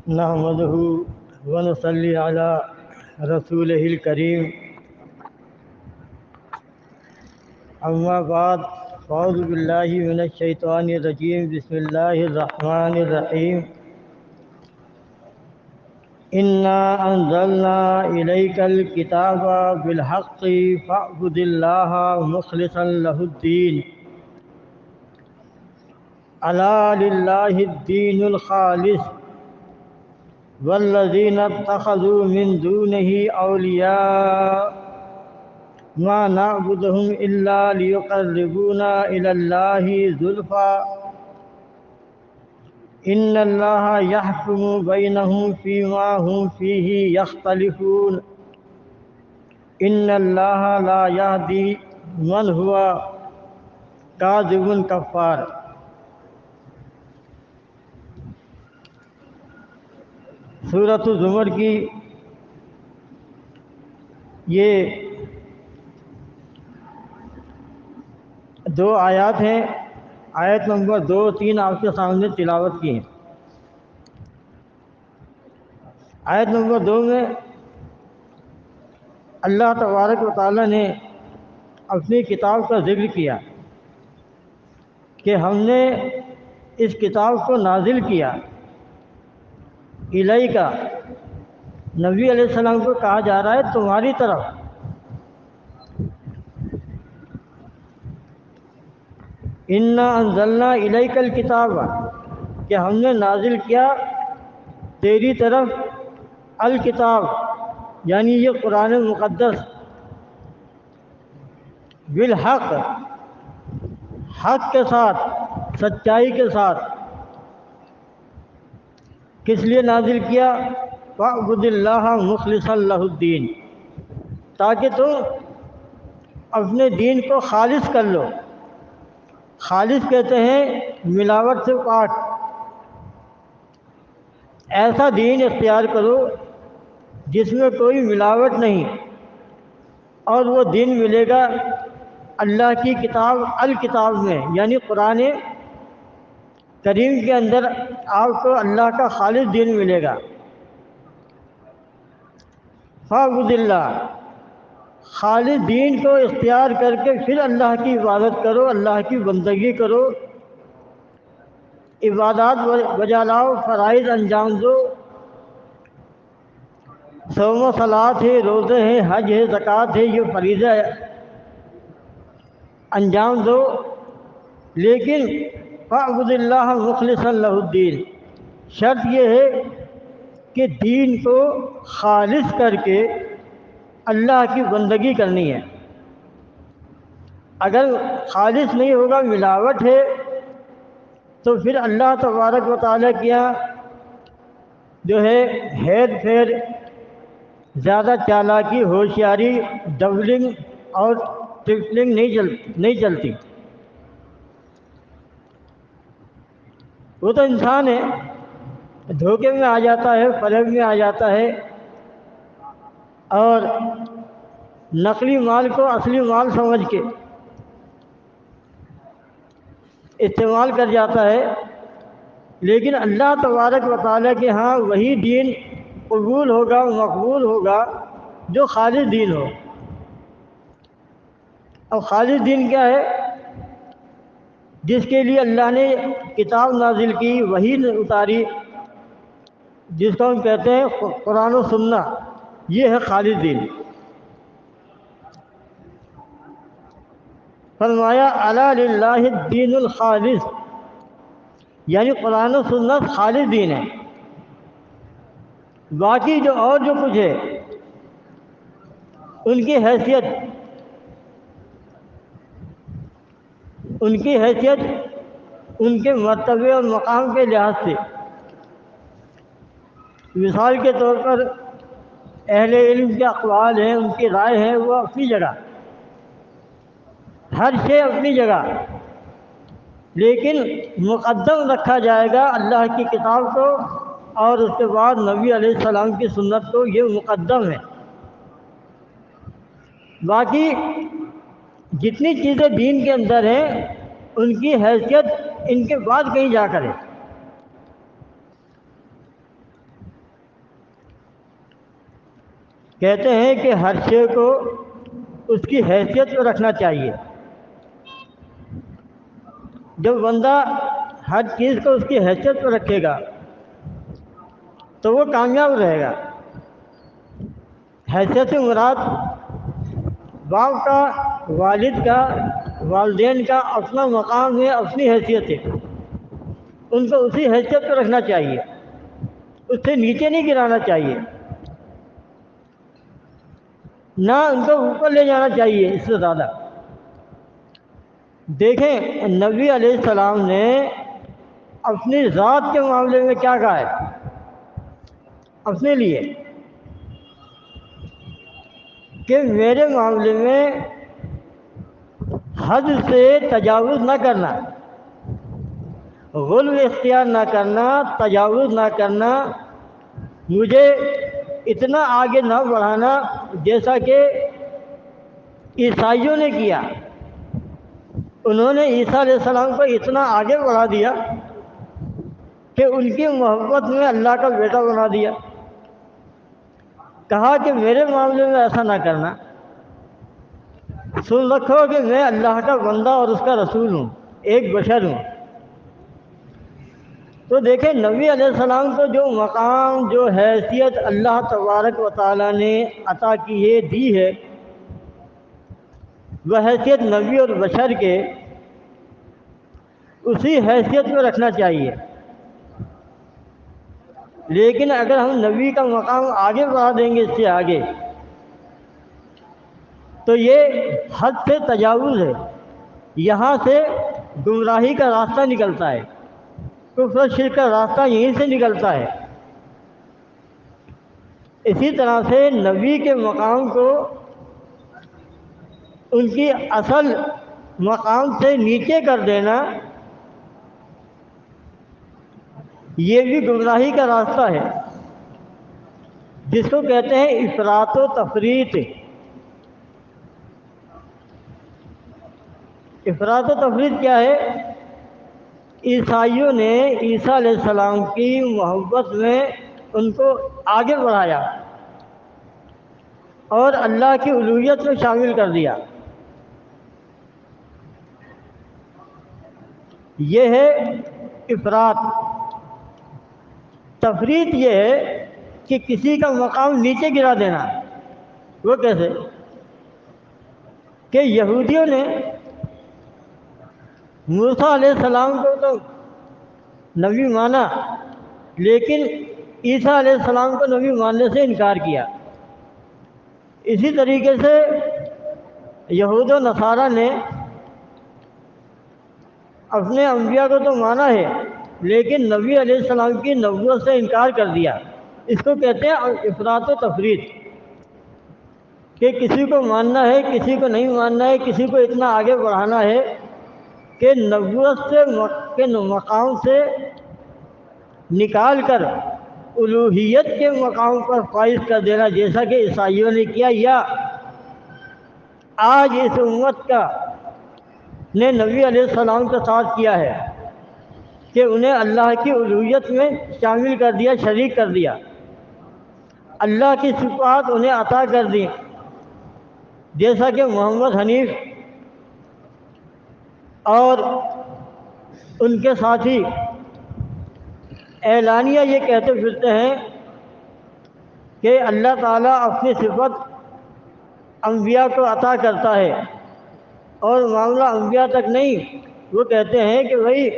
نحمده ونصلي على رسوله الكريم اما بعد اعوذ بالله من الشیطان الرجیم بسم اللہ الرحمن الرحیم انا انزلنا الیک الکتاب بالحق فاعبد اللہ مخلصا له الدین الا للہ الدین الخالص والذین اتخذوا من دونه اولیاء ما نعبدهم الا ليقربونا الى الله زلفى ان الله يحكم بينهم فيما هم فيه يختلفون ان الله لا يهدي من هو كاذب كفار۔ سورۃ الزمر کی یہ دو آیات ہیں، آیت نمبر 2 اور 3 آپ کے سامنے تلاوت کی ہیں۔ آیت نمبر 2 میں اللہ تبارک و تعالیٰ نے اپنی کتاب کا ذکر کیا کہ ہم نے اس کتاب کو نازل کیا۔ الیک کا نبی علیہ السلام کو کہا جا رہا ہے تمہاری طرف۔ انا انزلنا الیک الکتاب کہ ہم نے نازل کیا تیری طرف الکتاب یعنی یہ قرآن مقدس بالحق حق کے ساتھ، سچائی کے ساتھ۔ کس لیے نازل کیا؟ فاعبد اللہ مخلصا لہ الدین، تاکہ تم اپنے دین کو خالص کر لو۔ خالص کہتے ہیں ملاوٹ سے پاک۔ ایسا دین اختیار کرو جس میں کوئی ملاوٹ نہیں، اور وہ دین ملے گا اللہ کی کتاب الکتاب میں، یعنی قرآن کریم کے اندر آپ کو اللہ کا خالص دین ملے گا۔ فاعبد اللہ، خالص دین کو اختیار کر کے پھر اللہ کی عبادت کرو، اللہ کی بندگی کرو، عبادات بجا لاؤ، فرائض انجام دو، صوم و صلاۃ ہے، روزے ہیں، حج ہے، زکوٰۃ ہے، یہ فریضہ ہے، انجام دو۔ لیکن فاعبد اللہ مخلصا لہ الدین، شرط یہ ہے کہ دین کو خالص کر کے اللہ کی بندگی کرنی ہے۔ اگر خالص نہیں ہوگا، ملاوٹ ہے، تو پھر اللہ تبارک و تعالیٰ کیا جو ہے ہیر پھیر، زیادہ چالاکی، ہوشیاری، ڈبلنگ اور ٹرپلنگ نہیں چلتی۔ وہ تو انسان ہے، دھوکے میں آ جاتا ہے، فریب میں آ جاتا ہے، اور نقلی مال کو اصلی مال سمجھ کے استعمال کر جاتا ہے۔ لیکن اللہ تبارک و تعالیٰ کے ہاں وہی دین قبول ہوگا، مقبول ہوگا جو خالص دین ہو۔ اب خالص دین کیا ہے؟ جس کے لیے اللہ نے کتاب نازل کی، وحی اتاری، جس کو ہم کہتے ہیں قرآن و سنت، یہ ہے خالص دین۔ فرمایا الا للہ الدین الخالص، یعنی قرآن و سنت خالص دین ہے۔ باقی جو کچھ ہے ان کی حیثیت ان کے مرتبے اور مقام کے لحاظ سے، مثال کے طور پر اہل علم کے اقوال ہیں، ان کی رائے ہے، وہ اپنی جگہ، ہر شے اپنی جگہ، لیکن مقدم رکھا جائے گا اللہ کی کتاب کو، اور اس کے بعد نبی علیہ السلام کی سنت کو، یہ مقدم ہے۔ باقی جتنی چیزیں دین کے اندر ہیں ان کی حیثیت ان کے بعد کہیں جا کرے۔ کہتے ہیں کہ ہر شے کو اس کی حیثیت کو رکھنا چاہیے. جب بندہ ہر چیز کو اس کی حیثیت پر رکھے گا تو وہ کامیاب رہے گا. حیثیت سے مراد باپ کا، والد کا، والدین کا اپنا مقام ہے، اپنی حیثیت ہے. ان کو اسی حیثیت پر رکھنا چاہیے، اس سے نیچے نہیں گرانا چاہیے، نہ ان کو اوپر لے جانا چاہیے اس سے زیادہ. دیکھیں نبی علیہ السلام نے اپنی ذات کے معاملے میں کیا کہا ہے اپنے لیے کہ میرے معاملے میں حد سے تجاوز نہ کرنا، غلو اختیار نہ کرنا، تجاوز نہ کرنا، مجھے اتنا آگے نہ بڑھانا جیسا کہ عیسائیوں نے کیا. انہوں نے عیسیٰ علیہ السلام کو اتنا آگے بڑھا دیا کہ ان کی محبت میں اللہ کا بیٹا بنا دیا. کہا کہ میرے معاملے میں ایسا نہ کرنا، سن رکھو کہ میں اللہ کا بندہ اور اس کا رسول ہوں، ایک بشر ہوں. تو دیکھیں نبی علیہ السلام کو جو مقام، جو حیثیت اللہ تبارک و تعالیٰ نے عطا کی ہے، دی ہے، وہ حیثیت نبی اور بشر کے اسی حیثیت کو رکھنا چاہیے. لیکن اگر ہم نبی کا مقام آگے بڑھا دیں گے، اس سے آگے، تو یہ حد سے تجاوز ہے. یہاں سے گمراہی کا راستہ نکلتا ہے، کفر و شرک کا راستہ یہیں سے نکلتا ہے. اسی طرح سے نبی کے مقام کو ان کی اصل مقام سے نیچے کر دینا، یہ بھی گمراہی کا راستہ ہے، جس کو کہتے ہیں افراط و تفریط. افراط و تفریط کیا ہے؟ عیسائیوں نے عیسیٰ علیہ السلام کی محبت میں ان کو آگے بڑھایا اور اللہ کی الوہیت میں شامل کر دیا. یہ ہے افراط. تفریط یہ ہے کہ کسی کا مقام نیچے گرا دینا. وہ کیسے؟ کہ یہودیوں نے موسیٰ علیہ السلام کو تو نبی مانا، لیکن عیسیٰ علیہ السلام کو نبی ماننے سے انکار کیا. اسی طریقے سے یہود و نصارہ نے اپنے انبیاء کو تو مانا ہے، لیکن نبی علیہ السلام کی نبوت سے انکار کر دیا. اس کو کہتے ہیں افراط و تفریط، کہ کسی کو ماننا ہے، کسی کو نہیں ماننا ہے، کسی کو اتنا آگے بڑھانا ہے کہ نبوت سے کے مقام سے نکال کر الوہیت کے مقام پر فائز کر دینا، جیسا کہ عیسائیوں نے کیا، یا آج اس امت کا نے نبی علیہ السلام کے ساتھ کیا ہے کہ انہیں اللہ کی الوہیت میں شامل کر دیا، شریک کر دیا، اللہ کی صفات انہیں عطا کر دی، جیسا کہ محمد حنیف اور ان کے ساتھی اعلانیہ یہ کہتے پھرتے ہیں کہ اللہ تعالیٰ اپنی صفت انبیاء کو عطا کرتا ہے اور معاملہ انبیاء تک نہیں. وہ کہتے ہیں کہ بھائی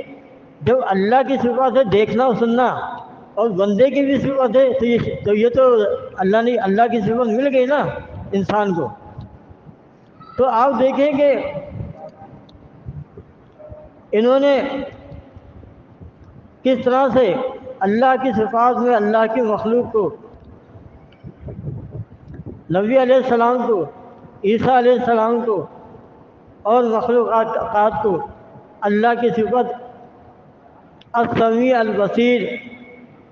جب اللہ کی صفت ہے دیکھنا و سننا، اور بندے کی بھی صفت ہے، تو یہ تو اللہ کی صفت مل گئی نا انسان کو. تو آپ دیکھیں کہ انہوں نے کس طرح سے اللہ کی صفات میں اللہ کی مخلوق کو، نبی علیہ السلام کو، عیسیٰ علیہ السلام کو اور مخلوقات کو اللہ کی صفت السمیع البصیر،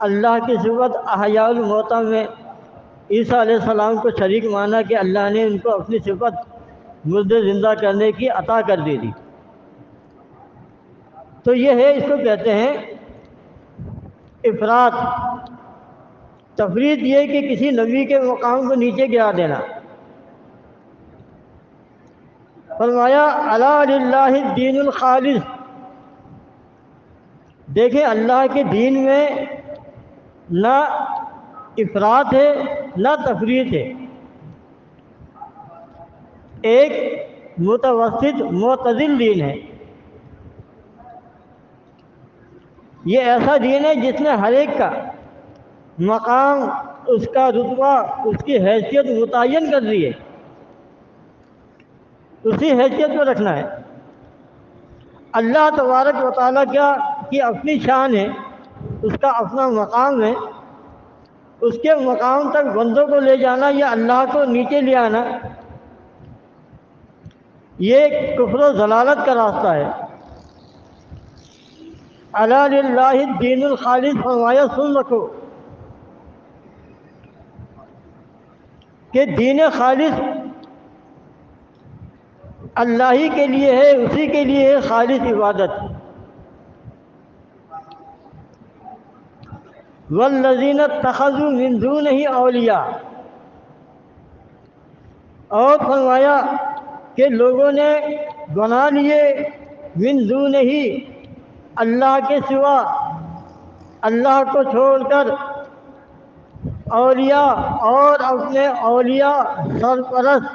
اللہ کی صفت احیاء الموتیٰ میں عیسیٰ علیہ السلام کو شریک مانا کہ اللہ نے ان کو اپنی صفت مردے زندہ کرنے کی عطا کر دی تھی. تو یہ ہے، اس کو کہتے ہیں افراط. تفریط یہ کہ کسی نبی کے مقام کو نیچے گرا دینا۔ فرمایا الا للہ الدین الخالص، دیکھیں اللہ کے دین میں نہ افراط ہے نہ تفریط ہے، ایک متوسط معتدل دین ہے۔ یہ ایسا دین ہے جس نے ہر ایک کا مقام، اس کا رتبہ، اس کی حیثیت متعین کر دی ہے، اسی حیثیت میں رکھنا ہے۔ اللہ تبارک و تعالیٰ کی اپنی شان ہے، اس کا اپنا مقام ہے، اس کے مقام تک بندوں کو لے جانا یا اللہ کو نیچے لے آنا، یہ کفر و ضلالت کا راستہ ہے۔ الا للہ الدین الخالص، فرمایا سن رکھو کہ دین خالص اللہ ہی کے لیے ہے، اسی کے لیے ہے خالص عبادت۔ والذین اتخذوا من دونہ اولیاء، اور فرمایا کہ لوگوں نے بنا لیے من دونہ، اللہ کے سوا، اللہ کو چھوڑ کر اولیاء، اور اپنے اولیاء سرپرست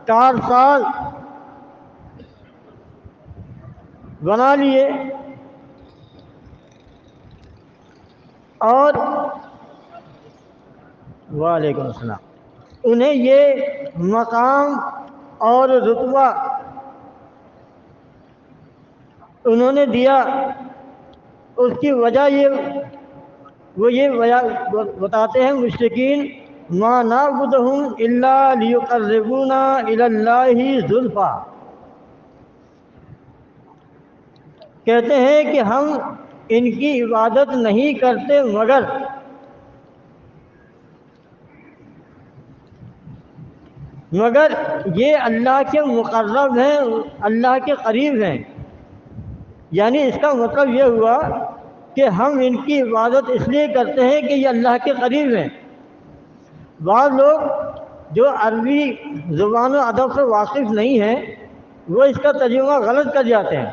کارساز بنا لیے، اور وعلیکم السلام، انہیں یہ مقام اور رتبہ انہوں نے دیا۔ اس کی وجہ وہ یہ بتاتے ہیں مشرکین، ما نعبدہم الا لیقربونا الی اللہ زلفی، کہتے ہیں کہ ہم ان کی عبادت نہیں کرتے مگر یہ اللہ کے مقرب ہیں، اللہ کے قریب ہیں۔ یعنی اس کا مطلب یہ ہوا کہ ہم ان کی عبادت اس لیے کرتے ہیں کہ یہ اللہ کے قریب ہیں۔ بعض لوگ جو عربی زبان و ادب سے واقف نہیں ہیں وہ اس کا ترجمہ غلط کر جاتے ہیں،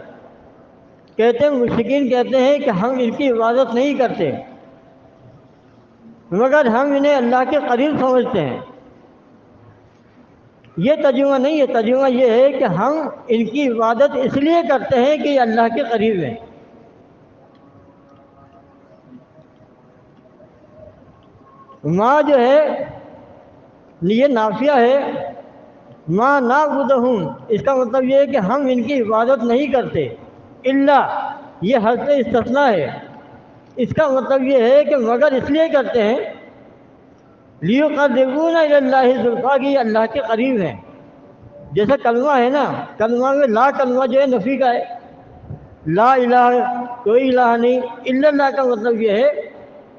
کہتے ہیں مشرکین کہتے ہیں کہ ہم ان کی عبادت نہیں کرتے مگر ہم انہیں اللہ کے قریب سمجھتے ہیں۔ یہ ترجمہ نہیں ہے، ترجمہ یہ ہے کہ ہم ان کی عبادت اس لیے کرتے ہیں کہ یہ اللہ کے قریب ہیں۔ ما جو ہے یہ نافیہ ہے، ما نعبدہم، اس کا مطلب یہ ہے کہ ہم ان کی عبادت نہیں کرتے، الا، یہ حرف استثناء ہے، اس کا مطلب یہ ہے کہ مگر اس لیے کرتے ہیں لیقربونا الی اللہ زلفی، کہ یہ اللہ کے قریب ہیں۔ جیسے کلمہ ہے نا، کلمہ میں لا کلمہ جو ہے نفی کا ہے، لا الہ، کوئی الہ نہیں، الا اللہ کا مطلب یہ ہے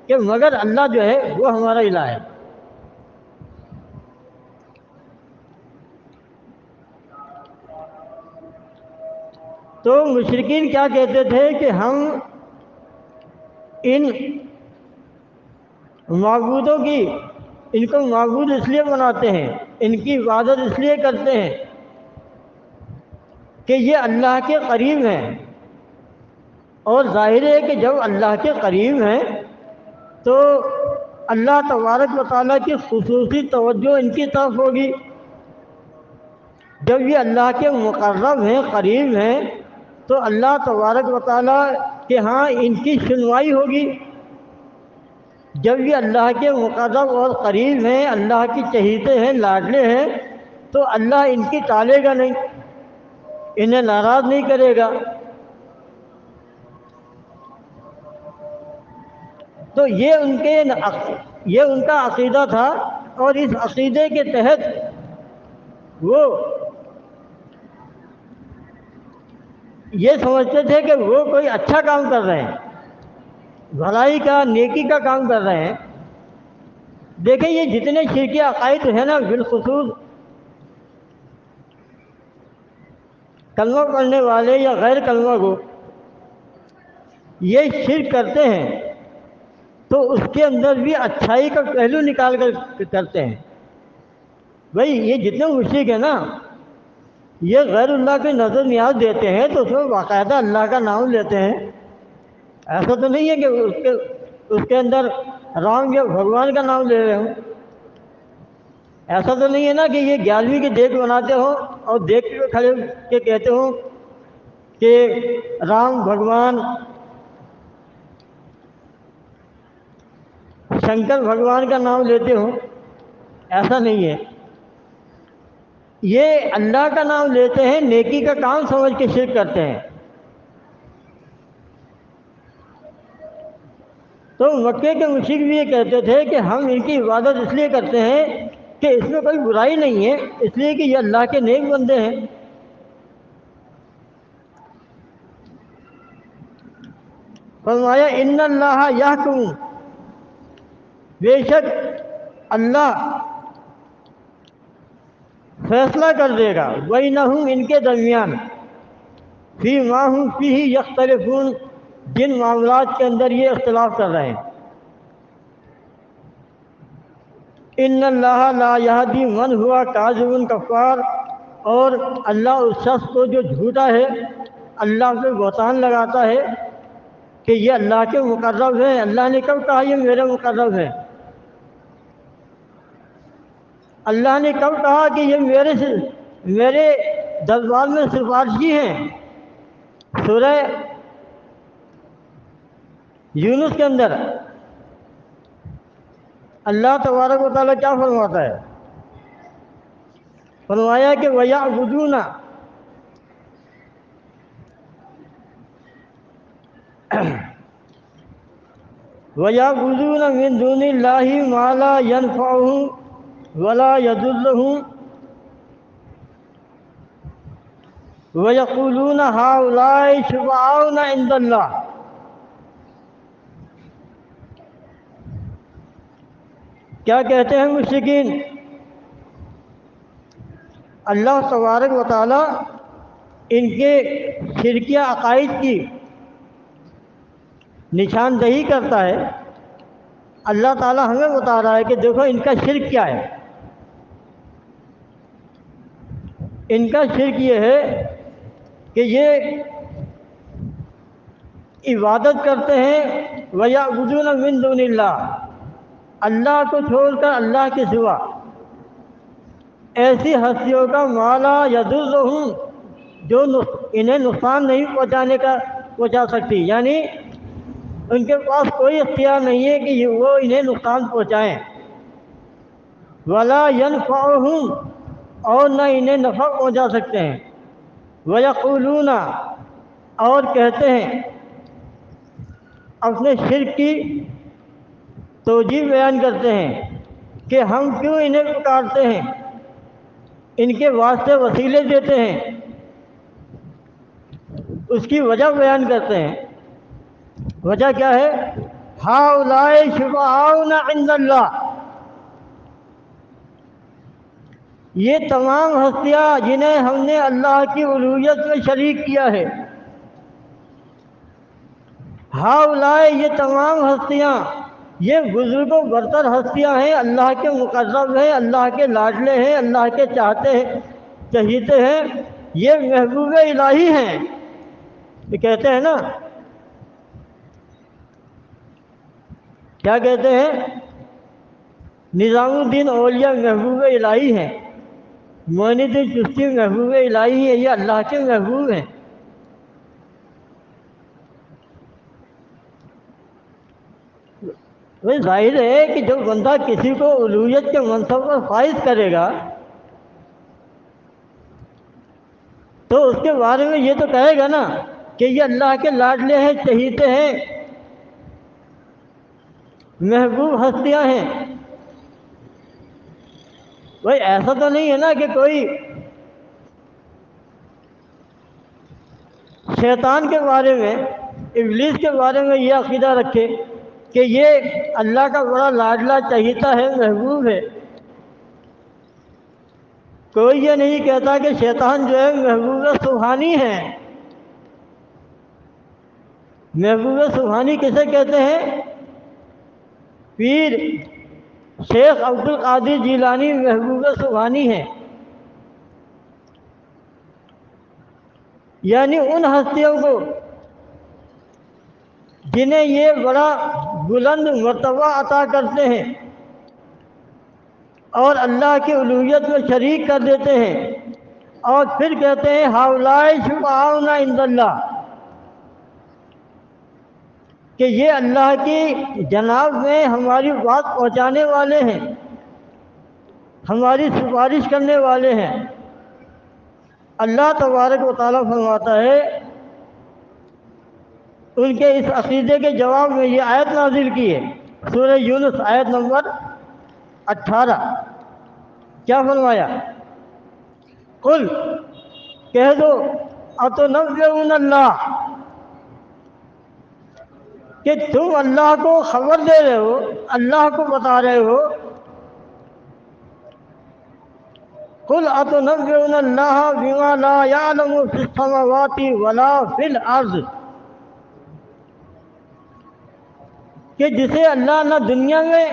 کہ مگر اللہ جو ہے وہ ہمارا الہ ہے۔ تو مشرکین کیا کہتے تھے کہ ہم ان معبودوں کی، ان کو معبود اس لیے بناتے ہیں، ان کی عبادت اس لیے کرتے ہیں کہ یہ اللہ کے قریب ہیں، اور ظاہر ہے کہ جب اللہ کے قریب ہیں تو اللہ تبارک و تعالیٰ کی خصوصی توجہ ان کی طرف ہوگی۔ جب یہ اللہ کے مقرب ہیں، قریب ہیں، تو اللہ تبارک و تعالیٰ کے ہاں ان کی سنوائی ہوگی۔ جب یہ اللہ کے مقرب اور قریب ہیں، اللہ کی چہیتے ہیں، لاڈلے ہیں، تو اللہ ان کی ٹالے گا نہیں، انہیں ناراض نہیں کرے گا۔ تو یہ ان کا عقیدہ تھا، اور اس عقیدے کے تحت وہ یہ سمجھتے تھے کہ وہ کوئی اچھا کام کر رہے ہیں، بھلائی کا، نیکی کا کام کر رہے ہیں۔ دیکھیں یہ جتنے شرکی عقائد ہیں نا، بالخصوص کلمہ پڑھنے والے یا غیر کلمہ کو یہ شرک کرتے ہیں تو اس کے اندر بھی اچھائی کا پہلو نکال کر کرتے ہیں. بھائی یہ جتنے مشرک ہیں نا یہ غیر اللہ کے نظر نیاز دیتے ہیں تو اس میں باقاعدہ اللہ کا نام لیتے ہیں. ایسا تو نہیں ہے کہ اس کے اندر رام یا بھگوان کا نام لے رہے ہوں. ایسا تو نہیں ہے نا کہ یہ 11ویں کی دیکھ بناتے ہوں اور دیکھ کے کھڑے کے کہتے ہوں کہ رام بھگوان شنکر بھگوان کا نام لیتے ہوں. ایسا نہیں ہے. یہ اللہ کا نام لیتے ہیں، نیکی کا کام سمجھ کے شرک کرتے ہیں. تو مکے کے مشرک بھی یہ کہتے تھے کہ ہم ان کی عبادت اس لیے کرتے ہیں کہ اس میں کوئی برائی نہیں ہے، اس لیے کہ یہ اللہ کے نیک بندے ہیں. فرمایا ان اللہ یحکم، بے شک اللہ فیصلہ کر دے گا بینہم ان کے درمیان، فی ما ہم فیہ یختلفون، جن معاملات کے اندر یہ اختلاف کر رہے ہیں. ان اللہ لا یہدی من ہوا کاذب کفار، اور اللہ اس شخص کو جو جھوٹا ہے اللہ پہ بہتان لگاتا ہے کہ یہ اللہ کے مقرب ہیں. اللہ نے کب کہا یہ میرے مقرب ہیں؟ اللہ نے کب کہا کہ یہ میرے دربار میں سفارشی ہیں؟ سورہ یونس کے اندر اللہ تبارک و تعالیٰ کیا فرماتا ہے؟ فرمایا کہ وَيَعْبُدُونَ، وَيَعْبُدُونَ مِن دُونِ اللَّهِ مَا لَا يَنْفَعُهُمْ وَلَا يَضُرُّهُمْ وَيَقُولُونَ هَؤُلَاءِ شُفَعَاؤُنَا عِندَ اللَّهِ. کیا کہتے ہیں مشرکین؟ اللہ تبارک و تعالیٰ ان کے شرکیہ عقائد کی نشاندہی کرتا ہے. اللہ تعالیٰ ہمیں بتا رہا ہے کہ دیکھو ان کا شرک کیا ہے. ان کا شرک یہ ہے کہ یہ عبادت کرتے ہیں وَيَعْبُدُونَ مِن دُونِ اللَّهِ، اللہ کو چھوڑ کر اللہ کے سوا ایسی ہستیوں کا مالا یضرہم، جو انہیں نقصان نہیں پہنچا سکتی، یعنی ان کے پاس کوئی اختیار نہیں ہے کہ وہ انہیں نقصان پہنچائیں. ولا ینفعہم، اور نہ انہیں نفع پہنچا سکتے ہیں. ویقولون، اور کہتے ہیں اپنے شرک کی توجیہ بیان کرتے ہیں کہ ہم کیوں انہیں پکارتے ہیں، ان کے واسطے وسیلے دیتے ہیں. اس کی وجہ بیان کرتے ہیں. وجہ کیا ہے؟ ہؤلاء شفعاؤنا عند اللہ، یہ تمام ہستیاں جنہیں ہم نے اللہ کی الوہیت میں شریک کیا ہے. ہؤلاء، یہ تمام ہستیاں، یہ بزرگ و برتر ہستیاں ہیں، اللہ کے مقرب ہیں، اللہ کے لاڈلے ہیں، اللہ کے چہیتے ہیں، یہ محبوب الہی ہیں. یہ کہتے ہیں نا، کیا کہتے ہیں؟ نظام الدین اولیاء محبوب الہی ہیں، معین الدین چشتی محبوب الہی ہے، یہ اللہ کے محبوب ہیں. وہ ظاہر ہے کہ جب بندہ کسی کو الوہیت کے منصب پر فائز کرے گا تو اس کے بارے میں یہ تو کہے گا نا کہ یہ اللہ کے لاڈلے ہیں، چہیتے ہیں، محبوب ہستیاں ہیں. بھائی ایسا تو نہیں ہے نا کہ کوئی شیطان کے بارے میں، ابلیس کے بارے میں یہ عقیدہ رکھے کہ یہ اللہ کا بڑا لاڈلا چہیتا ہے، محبوب ہے. کوئی یہ نہیں کہتا کہ شیطان جو ہے محبوب سبحانی ہے. محبوب سبحانی کسے کہتے ہیں؟ پیر شیخ عبد القادر جیلانی محبوب سبحانی ہیں، یعنی ان ہستیوں کو جنہیں یہ بڑا بلند مرتبہ عطا کرتے ہیں اور اللہ کی الوہیت میں شریک کر دیتے ہیں، اور پھر کہتے ہیں ہؤلاء شفعاؤنا عند اللہ، کہ یہ اللہ کی جناب میں ہماری بات پہنچانے والے ہیں، ہماری سفارش کرنے والے ہیں۔ اللہ تبارک و تعالیٰ فرماتا ہے ان کے اس عقیدے کے جواب میں یہ آیت نازل کی ہے، سورہ یونس آیت نمبر 18۔ کیا فرمایا؟ قل، کہہ دو، اتنبئون اللہ، کہ تم اللہ کو خبر دے رہے ہو، اللہ کو بتا رہے ہو۔ قل اتنبئون اللہ بما لا يعلم في السماوات ولا في الارض، کہ جسے اللہ نہ دنیا میں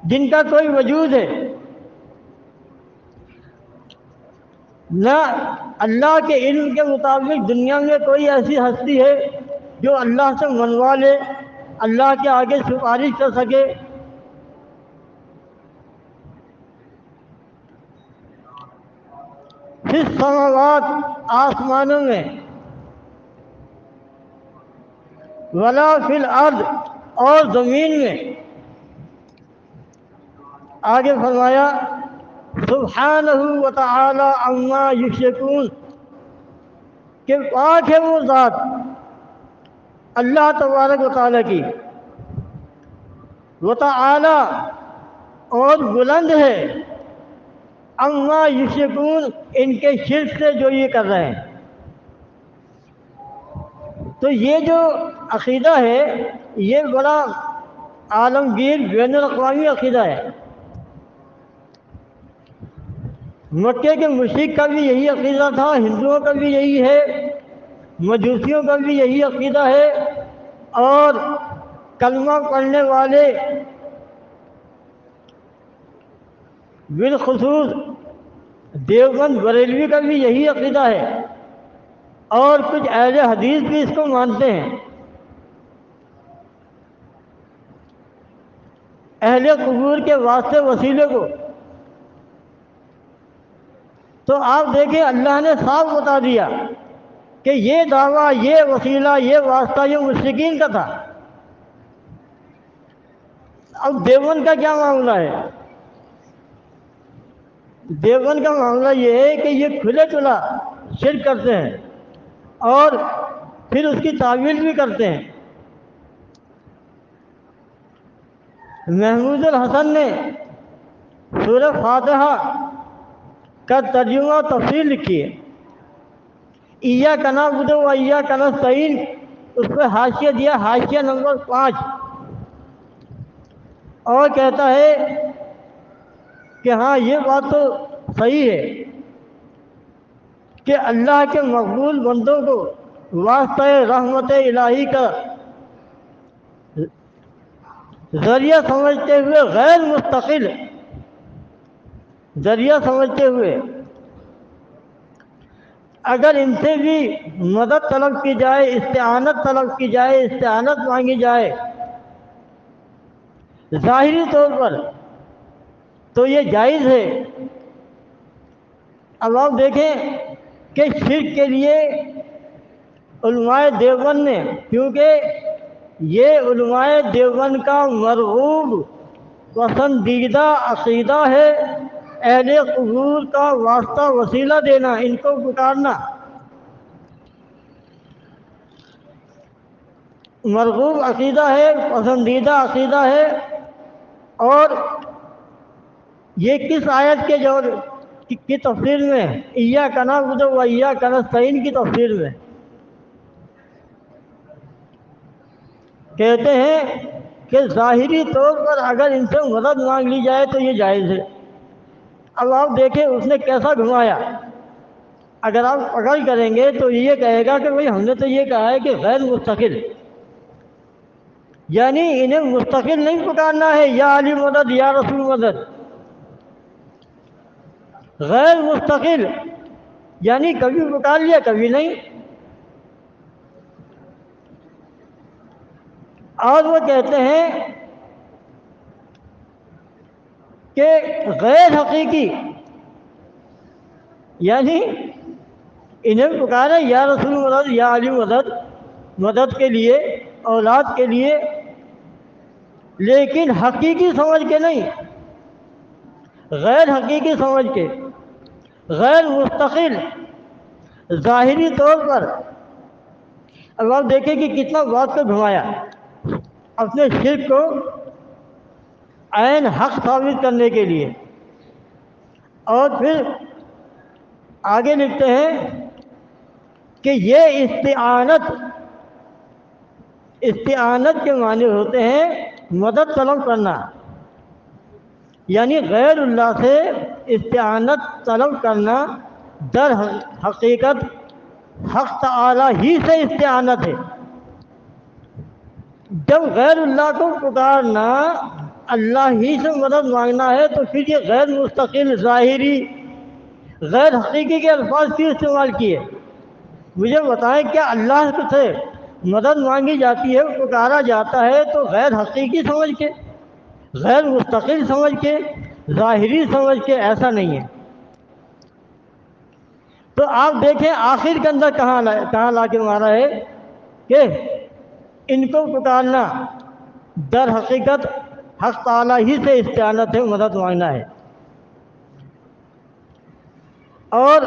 جن کا کوئی وجود ہے، نہ اللہ کے علم کے مطابق دنیا میں کوئی ایسی ہستی ہے جو اللہ سے منوا لے، اللہ کے آگے سفارش کر سکے۔ فی السماوات، آسمانوں میں، ولا فی الارض، اور زمین میں۔ آگے فرمایا سبحانہ وتعالی عما یشرکون، کہ پاک ہے وہ ذات اللہ تبارک و تعالیٰ کی، وتعالی، اور بلند ہے، عما یشرکون، ان کے شرک سے جو یہ کر رہے ہیں۔ تو یہ جو عقیدہ ہے یہ بڑا عالمگیر بین الاقوامی عقیدہ ہے۔ مکے کے مشرک کا بھی یہی عقیدہ تھا، ہندوؤں کا بھی یہی ہے، مجوسیوں کا بھی یہی عقیدہ ہے، اور کلمہ پڑھنے والے بالخصوص دیوبند بریلوی کا بھی یہی عقیدہ ہے، اور کچھ اہل حدیث بھی اس کو مانتے ہیں۔ اہل قبور کے واسطے وسیلے کو تو آپ دیکھیں اللہ نے صاف بتا دیا کہ یہ دعویٰ، یہ وسیلہ، یہ واسطہ یہ مشرکین کا تھا۔ اب دیوبند کا کیا معاملہ ہے؟ دیوبند کا معاملہ یہ ہے کہ یہ کھلے کھلا شرک کرتے ہیں اور پھر اس کی تعویل بھی کرتے ہیں۔ محمود الحسن نے سورہ فاتحہ کا ترجمہ تفسیر لکھی ہے، ایاک نعبد و ایاک نستعین، اس پہ حاشیہ دیا، حاشیہ نمبر 5، اور کہتا ہے کہ ہاں یہ بات تو صحیح ہے کہ اللہ کے مقبول بندوں کو واسطہ رحمت الہی کا ذریعہ سمجھتے ہوئے، غیر مستقل ذریعہ سمجھتے ہوئے، اگر ان سے بھی مدد طلب کی جائے، استعانت طلب کی جائے، استعانت مانگی جائے ظاہری طور پر، تو یہ جائز ہے۔ اب آپ دیکھیں کہ شرک کے لیے علماء دیوبند نے، کیونکہ یہ علماء دیوبند کا مرغوب پسندیدہ عقیدہ ہے، اہل قبور کا واسطہ وسیلہ دینا، ان کو پکارنا مرغوب عقیدہ ہے، پسندیدہ عقیدہ ہے۔ اور یہ کس آیت کے جو کی تفسیر میں؟ ایاک نعبد و ایاک نستعین کی تفسیر میں کہتے ہیں کہ ظاہری طور پر اگر ان سے مدد مانگ لی جائے تو یہ جائز ہے۔ اب آپ دیکھیں اس نے کیسا گھمایا۔ اگر آپ پکڑ کریں گے تو یہ کہے گا کہ بھئی ہم نے تو یہ کہا ہے کہ غیر مستقل، یعنی انہیں مستقل نہیں پکارنا ہے یا علی مدد یا رسول مدد، غیر مستقل یعنی کبھی پکار لیا کبھی نہیں۔ اور وہ کہتے ہیں کہ غیر حقیقی یعنی انہیں پکارا یا رسول مدد یا علی مدد، مدد کے لیے، اولاد کے لیے، لیکن حقیقی سمجھ کے نہیں، غیر حقیقی سمجھ کے، غیر مستقل، ظاہری طور پر۔ اب آپ دیکھیں کہ کتنا بات کو گھمایا اپنے شرک کو عین حق ثابت کرنے کے لیے۔ اور پھر آگے لکھتے ہیں کہ یہ استعانت کے معنی ہوتے ہیں مدد طلب کرنا، یعنی غیر اللہ سے استعانت طلب کرنا در حقیقت حق تعالی ہی سے استعانت ہے۔ جب غیر اللہ کو پکارنا اللہ ہی سے مدد مانگنا ہے تو پھر یہ غیر مستقل، ظاہری، غیر حقیقی کے الفاظ کیوں استعمال کیے؟ مجھے بتائیں کیا اللہ سے مدد مانگی جاتی ہے، پکارا جاتا ہے تو غیر حقیقی سمجھ کے، غیر مستقل سمجھ کے، ظاہری سمجھ کے؟ ایسا نہیں ہے۔ تو آپ دیکھیں آخر کے اندر کہاں لا کے مارا ہے کہ ان کو پکارنا در حقیقت حق تعالی ہی سے استعانت ہے، مدد مانگنا ہے۔ اور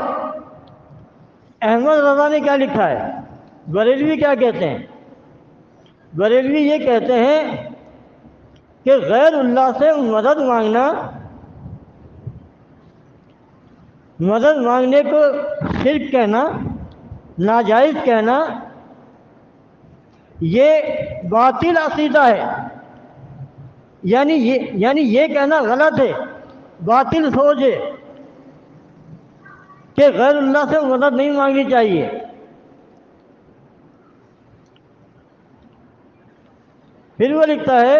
احمد رضا نے کیا لکھا ہے، بریلوی کیا کہتے ہیں؟ بریلوی یہ کہتے ہیں کہ غیر اللہ سے مدد مانگنے کو شرک کہنا، ناجائز کہنا، یہ باطل عقیدہ ہے، یعنی یہ کہنا غلط ہے، باطل سوچ ہے کہ غیر اللہ سے مدد نہیں مانگنی چاہیے۔ پھر وہ لکھتا ہے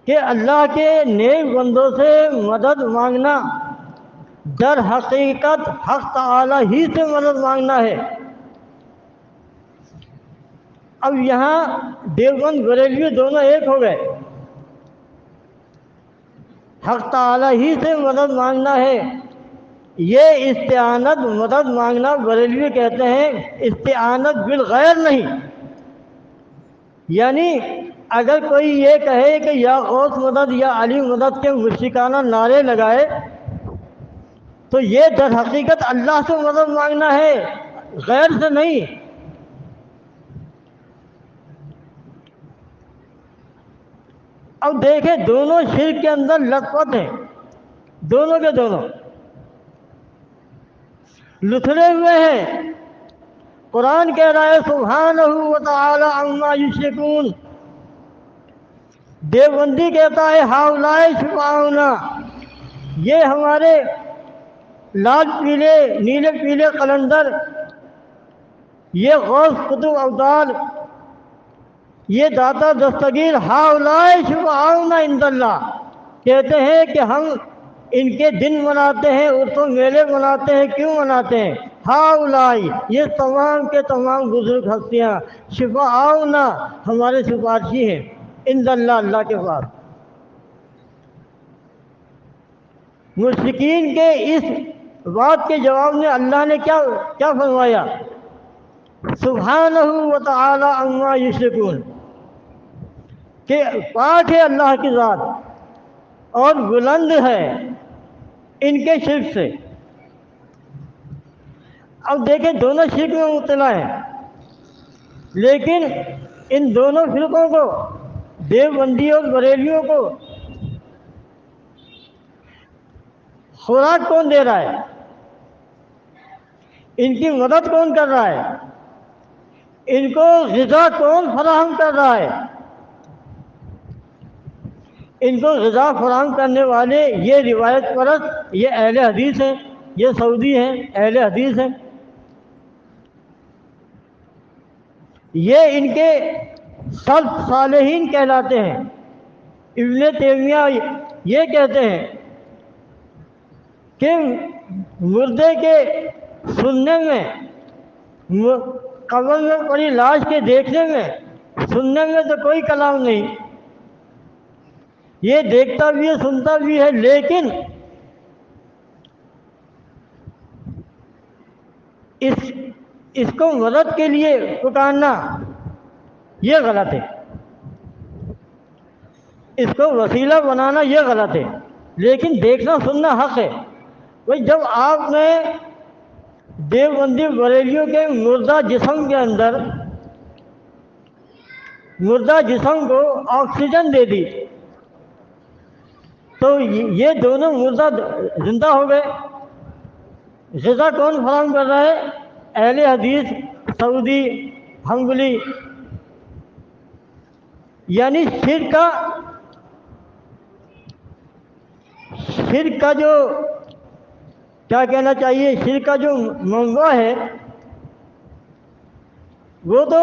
کہ اللہ کے نیک بندوں سے مدد مانگنا در حقیقت حق تعالی ہی سے مدد مانگنا ہے۔ اب یہاں دیوبند بریلوی دونوں ایک ہو گئے، حق تعالی ہی سے مدد مانگنا ہے، یہ استعانت مدد مانگنا بریلوی کہتے ہیں استعانت بالغیر نہیں۔ یعنی اگر کوئی یہ کہے کہ یا غوث مدد یا علی مدد کے مشرکانہ نعرے لگائے تو یہ در حقیقت اللہ سے مدد مانگنا ہے، غیر سے نہیں۔ اب دیکھیں دونوں شرک کے اندر لت پت ہیں، دونوں کے دونوں لتھڑے ہوئے ہیں۔ قرآن کہہ رہا ہے سبحانہ وتعالی عما یشرکون، دیوبندی کہتا ہے ہؤلاء شفعاؤنا، یہ ہمارے لال پیلے نیلے پیلے قلندر، یہ غوث قطب ابدال، یہ داتا دستگیر، ہؤلاء شفعاؤنا عند اللہ، کہتے ہیں کہ ہم ان کے دن مناتے ہیں، عرصوں میلے مناتے ہیں۔ کیوں مناتے ہیں؟ ہؤلاء، یہ تمام کے تمام بزرگ ہستیاں، شفعاؤنا، ہمارے سفارشی ہیں، عند اللہ، اللہ کے پاس۔ مشرکین کے اس بات کے جواب میں اللہ نے کیا فرمایا؟ سبحانہ وتعالی عما یشرکون، کہ پاک ہے اللہ کی ذات اور بلند ہے ان کے شرک سے۔ اب دیکھیں دونوں شرک میں مبتلا ہیں، لیکن ان دونوں فرقوں کو، دیوبندی اور بریلیوں کو، خوراک کون دے رہا ہے؟ ان کی مدد کون کر رہا ہے؟ ان کو غذا کون فراہم کر رہا ہے؟ ان کو غذا فراہم کرنے والے یہ روایت پرست، یہ اہل حدیث ہیں، یہ سعودی ہیں، اہل حدیث ہیں۔ یہ ان کے سلف صالحین کہلاتے ہیں۔ ابن تیمیہ یہ کہتے ہیں کہ مردے کے سننے میں، قبر میں پڑی لاش کے دیکھنے میں، سننے میں تو کوئی کلام نہیں، یہ دیکھتا بھی ہے سنتا بھی ہے، لیکن اس کو مدد کے لیے پکارنا یہ غلط ہے، اس کو وسیلہ بنانا یہ غلط ہے، لیکن دیکھنا سننا حق ہے۔ بھائی جب آپ نے دیوبندی بریلیوں کے مردہ جسم کے اندر مردہ جسم کو آکسیجن دے دی تو یہ دونوں مردہ زندہ ہو گئے۔ غذا کون فراہم کر رہا ہے؟ اہل حدیث، سعودی، حنبلی، یعنی شرک کا جو کیا کہنا چاہیے، شرک کا جو منبع ہے وہ تو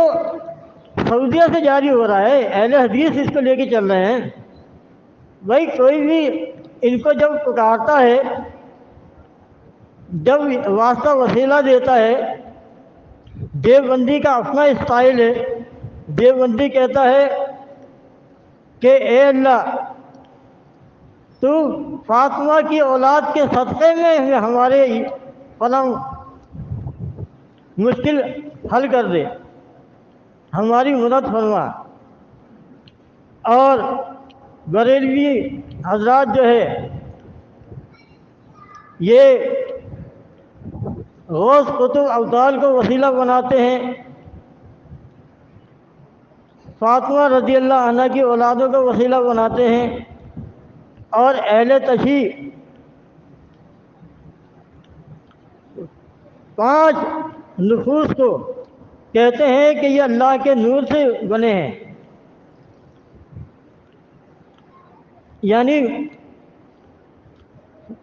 سعودیہ سے جاری ہو رہا ہے، اہل حدیث اس کو لے کے چل رہے ہیں۔ بھائی کوئی بھی ان کو جب پکارتا ہے، جب واسطہ وسیلہ دیتا ہے، دیوبندی کا اپنا اسٹائل ہے، دیوبندی کہتا ہے کہ اے اللہ تو فاطمہ کی اولاد کے صدقے میں ہمارے فلاں مشکل حل کر دے، ہماری مدد فرما۔ اور بریلوی حضرات جو ہے یہ غوث قطب ابدال کو وسیلہ بناتے ہیں، فاطمہ رضی اللہ عنہ کی اولادوں کو وسیلہ بناتے ہیں، اور اہل تشیع 5 نفوس کو کہتے ہیں کہ یہ اللہ کے نور سے بنے ہیں، یعنی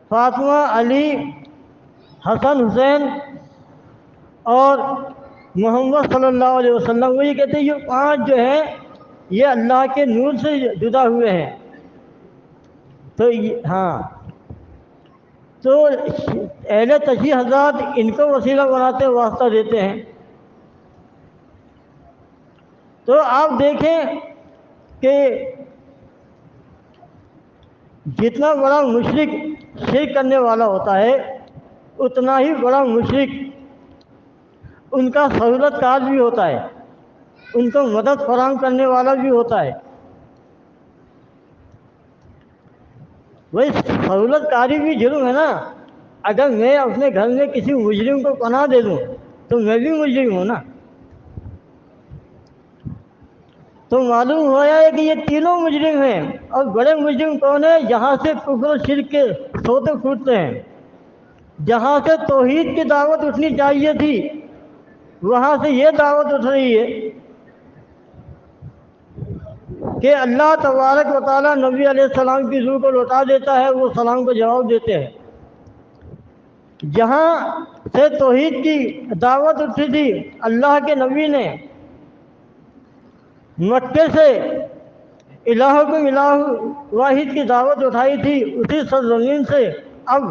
فاطمہ، علی، حسن، حسین اور محمد صلی اللہ علیہ وسلم، وہ یہ کہتے ہیں یہ 5 جو ہیں یہ اللہ کے نور سے جدا ہوئے ہیں۔ تو تو اہل تشیع حضرات ان کو وسیلہ بناتے ہیں، واسطہ دیتے ہیں۔ تو آپ دیکھیں کہ جتنا بڑا مشرک شرک کرنے والا ہوتا ہے اتنا ہی بڑا مشرک ان کا سہولت کار بھی ہوتا ہے، ان کو مدد فراہم کرنے والا بھی ہوتا ہے۔ وہی سہولت کاری بھی جرم ہے نا۔ اگر میں اپنے گھر میں کسی مجرم کو پناہ دے دوں تو میں بھی مجرم ہوں نا۔ تو معلوم ہوا ہے کہ یہ تینوں مجرم ہیں، اور بڑے مجرم کون ہیں؟ جہاں سے کفر و شرک کے سوتے پھوٹتے ہیں، جہاں سے توحید کی دعوت اٹھنی چاہیے تھی وہاں سے یہ دعوت اٹھ رہی ہے کہ اللہ تبارک و تعالیٰ نبی علیہ السلام کی روح کو لوٹا دیتا ہے، وہ سلام کو جواب دیتے ہیں۔ جہاں سے توحید کی دعوت اٹھی تھی، اللہ کے نبی نے مکے سے الہکم الہ واحد کی دعوت اٹھائی تھی، اسی سرزمین سے اب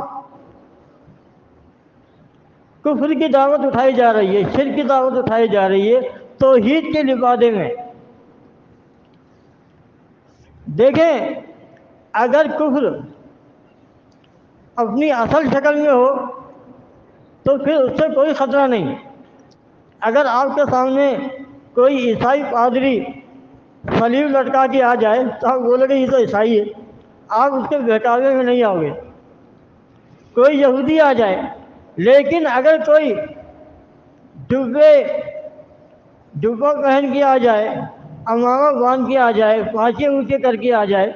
کفر کی دعوت اٹھائی جا رہی ہے، شرک کی دعوت اٹھائی جا رہی ہے توحید کے لبادے میں۔ دیکھیں اگر کفر اپنی اصل شکل میں ہو تو پھر اس سے کوئی خطرہ نہیں۔ اگر آپ کے سامنے کوئی عیسائی پادری صلیب لٹکا کے آ جائے تو آپ بولے گے یہ تو عیسائی ہے، آپ اس کے بہکاوے میں نہیں آؤ گے۔ کوئی یہودی آ جائے، لیکن اگر کوئی جبہ پہن کے آ جائے، امامہ باندھ کے آ جائے، پانچے اونچے کر کے آ جائے،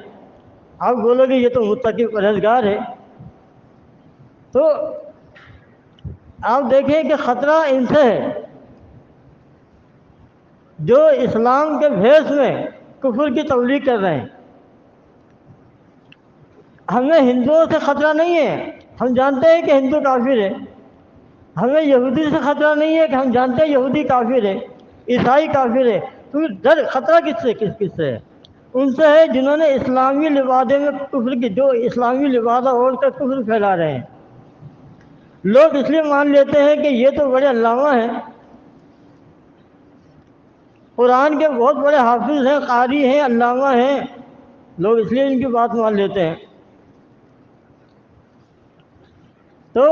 آپ بولو گے یہ تو متقی پرہیزگار ہے۔ تو آپ دیکھیں کہ خطرہ ان سے ہے جو اسلام کے بھیس میں کفر کی تبلیغ کر رہے ہیں۔ ہمیں ہندوؤں سے خطرہ نہیں ہے، ہم جانتے ہیں کہ ہندو کافر ہے۔ ہمیں یہودی سے خطرہ نہیں ہے کہ ہم جانتے ہیں یہودی کافر ہے، عیسائی کافر ہے۔ کیونکہ ڈر خطرہ کس سے ہے؟ ان سے ہے جنہوں نے اسلامی لبادے میں کفر کی، جو اسلامی لبادہ اوڑھ کر کفر پھیلا رہے ہیں۔ لوگ اس لیے مان لیتے ہیں کہ یہ تو بڑے علامہ ہیں، قرآن کے بہت بڑے حافظ ہیں، قاری ہیں، علامہ ہیں، لوگ اس لیے ان کی بات مان لیتے ہیں۔ تو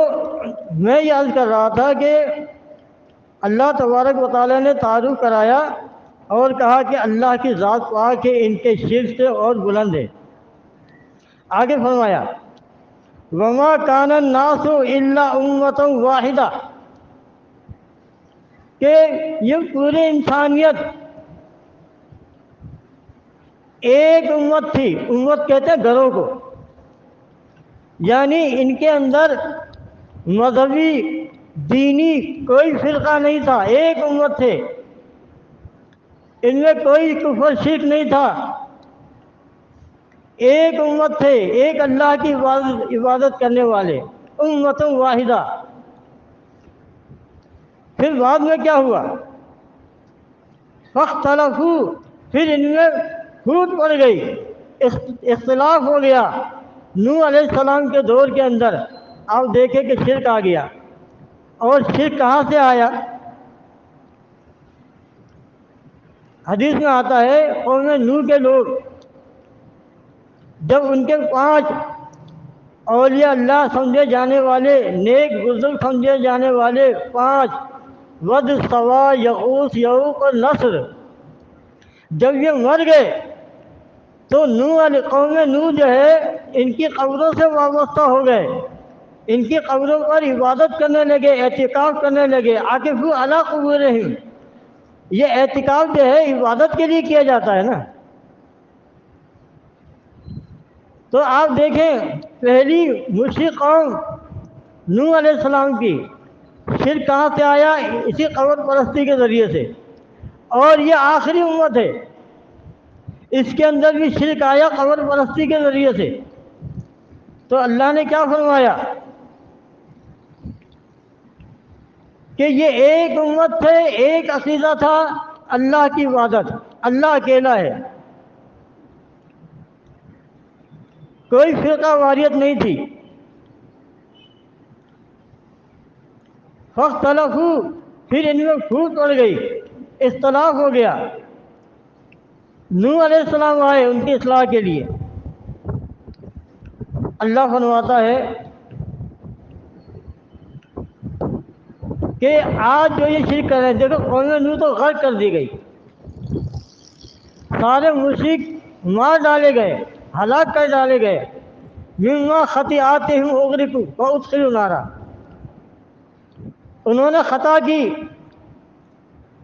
میں یہ عرض کر رہا تھا کہ اللہ تبارک و تعالیٰ نے تعارف کرایا اور کہا کہ اللہ کی ذات پاک ہے، ان کے شرک سے اور بلند ہے۔ آگے فرمایا وما کان الناس الا امۃ واحدہ، کہ یہ پوری انسانیت ایک امت تھی۔ امت کہتے ہیں گھروں کو، یعنی ان کے اندر مذہبی دینی کوئی فرقہ نہیں تھا، ایک امت تھے، ان میں کوئی کفر شرک نہیں تھا، ایک امت تھے، ایک اللہ کی عبادت کرنے والے، امت واحدہ۔ پھر بعد میں کیا ہوا؟ فاختلفوا، پھر ان میں پھوٹ پڑ گئی، اختلاف ہو گیا۔ نوح علیہ السلام کے دور کے اندر آپ دیکھیں کہ شرک آ گیا، اور شرک کہاں سے آیا؟ حدیث میں آتا ہے قوم نوح کے لوگ جب ان کے 5 اولیاء اللہ سمجھے جانے والے، نیک بزرگ سمجھے جانے والے 5 ود، سوا، یغوث، یعوق اور نصر، جب یہ مر گئے تو قوم نوح جو ہے ان کی قبروں سے وابستہ ہو گئے، ان کی قبروں پر عبادت کرنے لگے، اعتکاف کرنے لگے۔ عاکفوا علی قبورہم، یہ اعتکاف جو ہے عبادت کے لیے کیا جاتا ہے نا۔ تو آپ دیکھیں پہلی مشرک قوم نوح علیہ السلام کی شرک کہاں سے آیا؟ اسی قبر پرستی کے ذریعے سے، اور یہ آخری امت ہے، اس کے اندر بھی شرک آیا قبر پرستی کے ذریعے سے۔ تو اللہ نے کیا فرمایا کہ یہ ایک امت تھے، ایک عقیدہ تھا، اللہ کی عبادت، اللہ اکیلا ہے، کوئی فرقہ واریت نہیں تھی۔ فاختلفوا، پھر ان میں پھوٹ پڑ گئی، اختلاف ہو گیا۔ نوح علیہ السلام آئے ان کی اصلاح کے لیے۔ اللہ فرماتا ہے کہ آج جو یہ شرک کر رہے ہیں، دیکھو قوم نوح تو غرق کر دی گئی، سارے مشرک مار ڈالے گئے، ہلاک کر ڈالے گئے۔ مما خطیئاتہم اغرقوا فادخلوا نارا، انہوں نے خطا کی،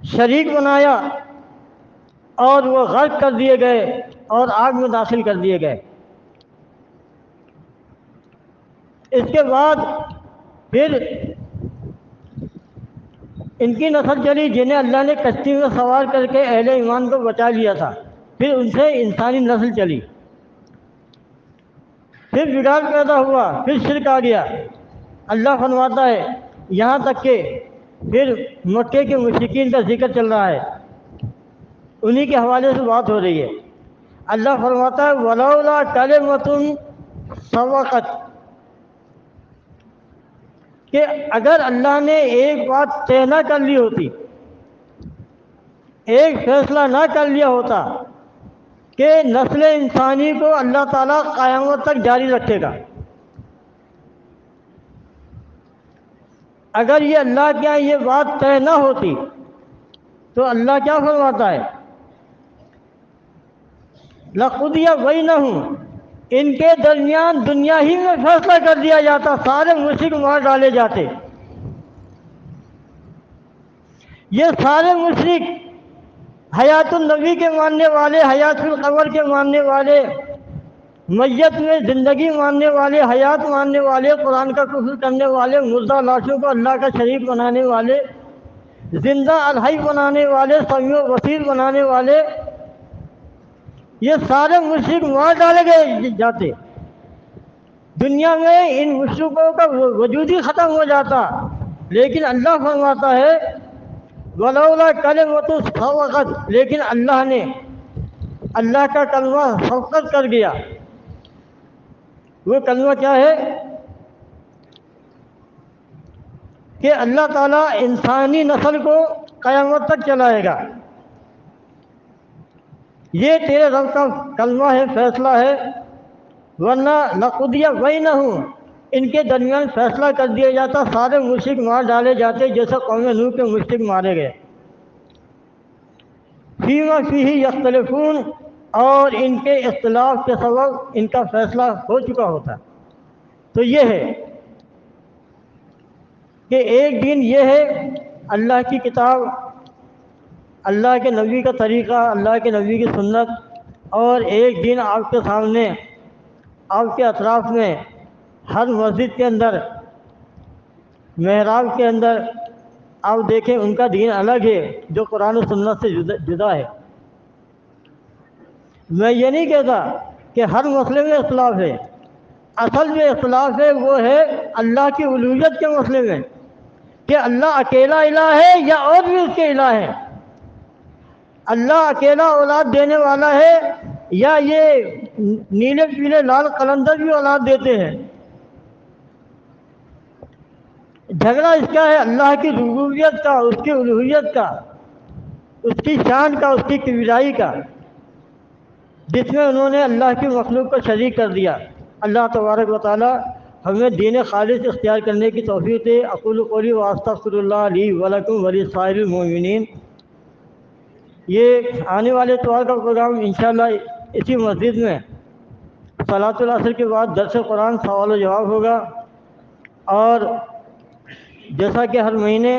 شریک بنایا، اور وہ غرق کر دیے گئے اور آگ میں داخل کر دیے گئے۔ اس کے بعد پھر ان کی نسل چلی جنہیں اللہ نے کشتی میں سوار کر کے اہل ایمان کو بچا لیا تھا، پھر ان سے انسانی نسل چلی، پھر بگاڑ پیدا ہوا، پھر شرک آ گیا۔ اللہ فرماتا ہے یہاں تک کہ پھر مکے کے مشرکین کا ذکر چل رہا ہے، انہی کے حوالے سے بات ہو رہی ہے۔ اللہ فرماتا ہے ولولا کلمۃ سبقت، کہ اگر اللہ نے ایک بات طے نہ کر لی ہوتی، ایک فیصلہ نہ کر لیا ہوتا کہ نسل انسانی کو اللہ تعالیٰ قیامت تک جاری رکھے گا، اگر یہ اللہ کے یہاں یہ بات طے نہ ہوتی تو اللہ کیا فرماتا ہے لَقُضِیَ بَیْنَہُم، ان کے درمیان دنیا ہی میں فیصلہ کر دیا جاتا، سارے مشرک مار ڈالے جاتے۔ یہ سارے مشرک حیات النبی کے ماننے والے، حیات القبر کے ماننے والے، میت میں زندگی ماننے والے، حیات ماننے والے، قرآن کا کفر کرنے والے، مردہ لاشوں کو اللہ کا شریک بنانے والے، زندہ الحی بنانے والے، سمیع و بصیر بنانے والے، یہ سارے مشرک مار ڈالے گئے جاتے، دنیا میں ان مشرکوں کا وجود ہی ختم ہو جاتا۔ لیکن اللہ فرماتا ہے ولولا کلمۃ سبقت، لیکن اللہ نے، اللہ کا کلمہ سبقت کر گیا۔ وہ کلمہ کیا ہے؟ کہ اللہ تعالیٰ انسانی نسل کو قیامت تک چلائے گا۔ یہ تیرے رب کا کلمہ ہے، فیصلہ ہے، ورنہ لقضی بینہم، ان کے درمیان فیصلہ کر دیا جاتا، سارے مشرک مار ڈالے جاتے جیسا قوم نوح کے مشرک مارے گئے۔ فیما فیہ یختلفون، اور ان کے اختلاف کے سبب ان کا فیصلہ ہو چکا ہوتا۔ تو یہ ہے کہ ایک دن یہ ہے اللہ کی کتاب، اللہ کے نبی کا طریقہ، اللہ کے نبی کی سنت، اور ایک دن آپ کے سامنے، آپ کے اطراف میں، ہر مسجد کے اندر، محراب کے اندر آپ دیکھیں ان کا دین الگ ہے جو قرآن و سنت سے جدا ہے۔ میں یہ نہیں کہتا کہ ہر مسئلے میں اختلاف ہے، اصل جو اختلاف ہے وہ ہے اللہ کی الوہیت کے مسئلے میں، کہ اللہ اکیلا الہ ہے یا اور بھی اس کے الہ ہیں۔ اللہ اکیلا اولاد دینے والا ہے یا یہ نیلے پیلے لال قلندر بھی اولاد دیتے ہیں؟ جھگڑا اس کا ہے اللہ کی ربوبیت کا، اس کی الوہیت کا، اس کی شان کا، اس کی کبریائی کا، جس میں انہوں نے اللہ کی مخلوق کو شریک کر دیا۔ اللہ تبارک و تعالی ہمیں دین خالص اختیار کرنے کی توفیق دے۔ اقول قولی واستغفر اللہ لی ولکم ولسائر المؤمنین۔ یہ آنے والے اتوار کا پروگرام انشاءاللہ اسی مسجد میں صلاۃ العصر کے بعد درس قرآن، سوال و جواب ہوگا، اور جیسا کہ ہر مہینے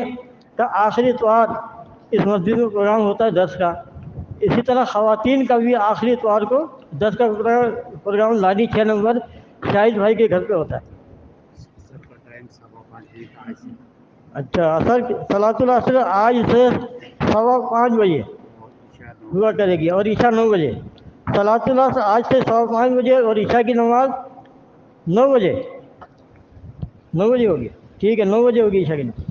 کا آخری اتوار اس مسجد میں پروگرام ہوتا ہے درس کا، اسی طرح خواتین کا بھی آخری اتوار کو درس کا پروگرام لانی 6 نمبر شاہد بھائی کے گھر پہ ہوتا ہے۔ اچھا، اثر صلاۃ العصر آج سے 5:15 بجے ہوا کرے گی، اور عشاء 9 بجے۔ صلاۃ العصر آج سے 5:15 بجے، اور عشاء کی نماز 9 بجے ہوگی۔ ٹھیک ہے، 9 بجے ہوگی عشاء کی نماز۔